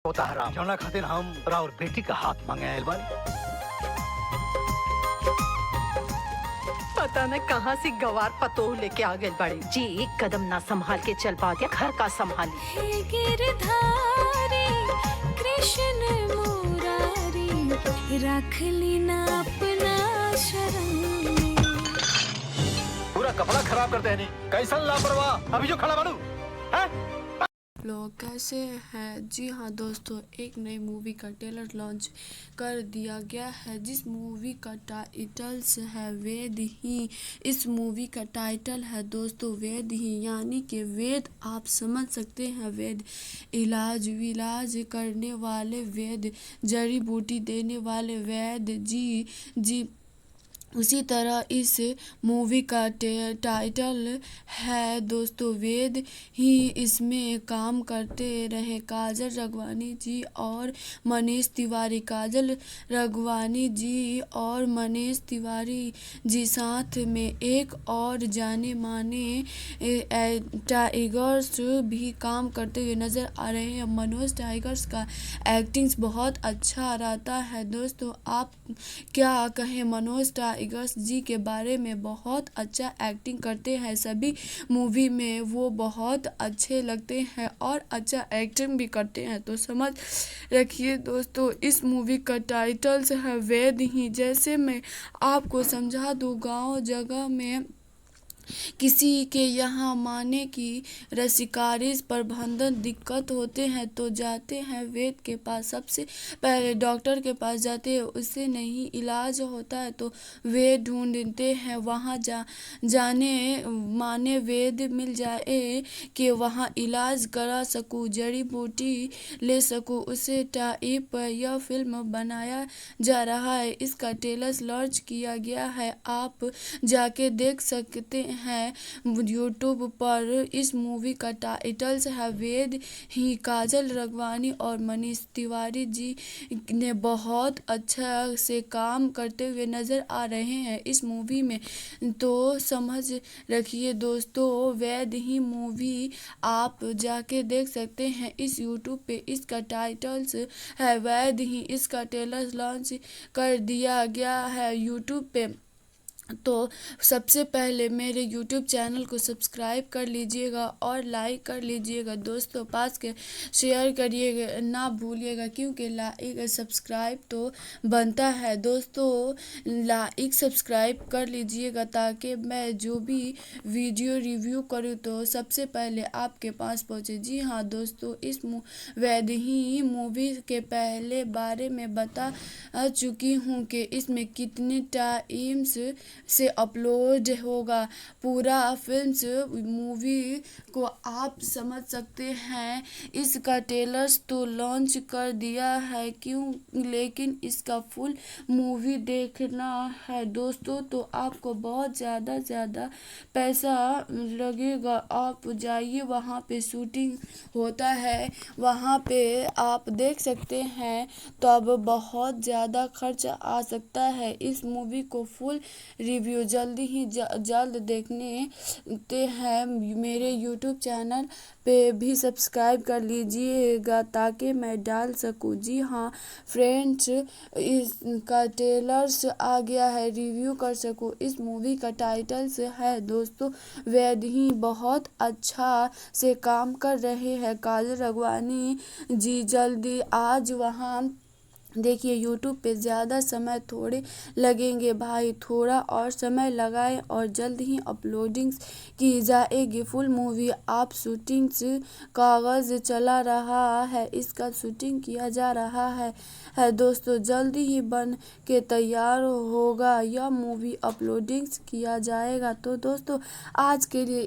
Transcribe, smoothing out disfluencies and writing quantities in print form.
होता हराम जौना खातिर हम और बेटी का हाथ मांगे आयल बानी। पता न कहाँ से गवार पतोह लेके आ गए बड़ी जी। एक कदम ना संभाल के चल पाते घर का संभाली। हे गिरधारी कृष्ण मुरारी रख ली ना अपना शरण में। पूरा कपड़ा खराब करते हैं नहीं कैसा लापरवाह अभी जो खड़ा बनू है? लोग कैसे हैं? जी हाँ दोस्तों, एक नई मूवी का ट्रेलर लॉन्च कर दिया गया है जिस मूवी का टाइटल्स है वेद ही। इस मूवी का टाइटल है दोस्तों वेद ही, यानी कि वेद आप समझ सकते हैं, वेद इलाज विलाज करने वाले वेद, जड़ी बूटी देने वाले वेद जी। उसी तरह इस मूवी का टाइटल है दोस्तों वेद ही। इसमें काम करते रहे काजल राघवानी जी और मनीष तिवारी। काजल राघवानी जी और मनीष तिवारी जी साथ में एक और जाने माने टाइगर्स भी काम करते हुए नज़र आ रहे हैं। मनोज टाइगर्स का एक्टिंग बहुत अच्छा रहता है दोस्तों। आप क्या कहें, मनोज टाइगर्स जी के बारे में बहुत अच्छा एक्टिंग करते हैं। सभी मूवी में वो बहुत अच्छे लगते हैं और अच्छा एक्टिंग भी करते हैं। तो समझ रखिए दोस्तों, इस मूवी का टाइटल्स है वेद ही। जैसे मैं आपको समझा दूँ, गांव जगह में किसी के यहाँ माने की रसिकारिस प्रबंधन दिक्कत होते हैं तो जाते हैं वेद के पास। सबसे पहले डॉक्टर के पास जाते हैं, उससे नहीं इलाज होता है तो वेद ढूंढते हैं। वहाँ जाने माने वेद मिल जाए कि वहाँ इलाज करा सकूँ, जड़ी बूटी ले सकूँ। उसे टाइप यह फिल्म बनाया जा रहा है। इसका ट्रेलर लॉन्च किया गया है, आप जाके देख सकते हैं यूट्यूब पर। इस मूवी का टाइटल्स है वेद ही। काजल राघवानी और मनीष तिवारी जी ने बहुत अच्छा से काम करते हुए नज़र आ रहे हैं इस मूवी में। तो समझ रखिए दोस्तों, वेद ही मूवी आप जाके देख सकते हैं इस यूट्यूब पे। इसका टाइटल्स है वेद ही। इसका ट्रेलर लॉन्च कर दिया गया है यूट्यूब पे। तो सबसे पहले मेरे YouTube चैनल को सब्सक्राइब कर लीजिएगा और लाइक कर लीजिएगा दोस्तों, पास के शेयर करिएगा ना भूलिएगा, क्योंकि लाइक सब्सक्राइब तो बनता है दोस्तों। लाइक सब्सक्राइब कर लीजिएगा ताकि मैं जो भी वीडियो रिव्यू करूँ तो सबसे पहले आपके पास पहुँचे। जी हाँ दोस्तों, इस वैद ही मूवी के पहले बारे में बता चुकी हूँ कि इसमें कितने टाइम्स से अपलोड होगा पूरा फिल्म मूवी को आप समझ सकते हैं। इसका ट्रेलर्स तो लॉन्च कर दिया है क्यों, लेकिन इसका फुल मूवी देखना है दोस्तों तो आपको बहुत ज़्यादा पैसा लगेगा। आप जाइए, वहाँ पे शूटिंग होता है, वहाँ पे आप देख सकते हैं, तब बहुत ज़्यादा खर्च आ सकता है। इस मूवी को फुल रिव्यू जल्दी ही जल्द देखने हैं। मेरे यूट्यूब चैनल पे भी सब्सक्राइब कर लीजिएगा ताकि मैं डाल सकूं। जी हाँ फ्रेंड्स, इसका ट्रेलर्स आ गया है, रिव्यू कर सकूं। इस मूवी का टाइटल्स है दोस्तों वेद ही। बहुत अच्छा से काम कर रहे हैं काजल राघवानी जी। जल्दी आज वहाँ देखिए यूट्यूब पे ज़्यादा समय थोड़े लगेंगे भाई, थोड़ा और समय लगाएं और जल्द ही अपलोडिंग की जाएगी फुल मूवी। आप शूटिंग्स कागज़ चला रहा है, इसका शूटिंग किया जा रहा है दोस्तों। जल्दी ही बन के तैयार होगा यह मूवी, अपलोडिंग्स किया जाएगा। तो दोस्तों आज के लिए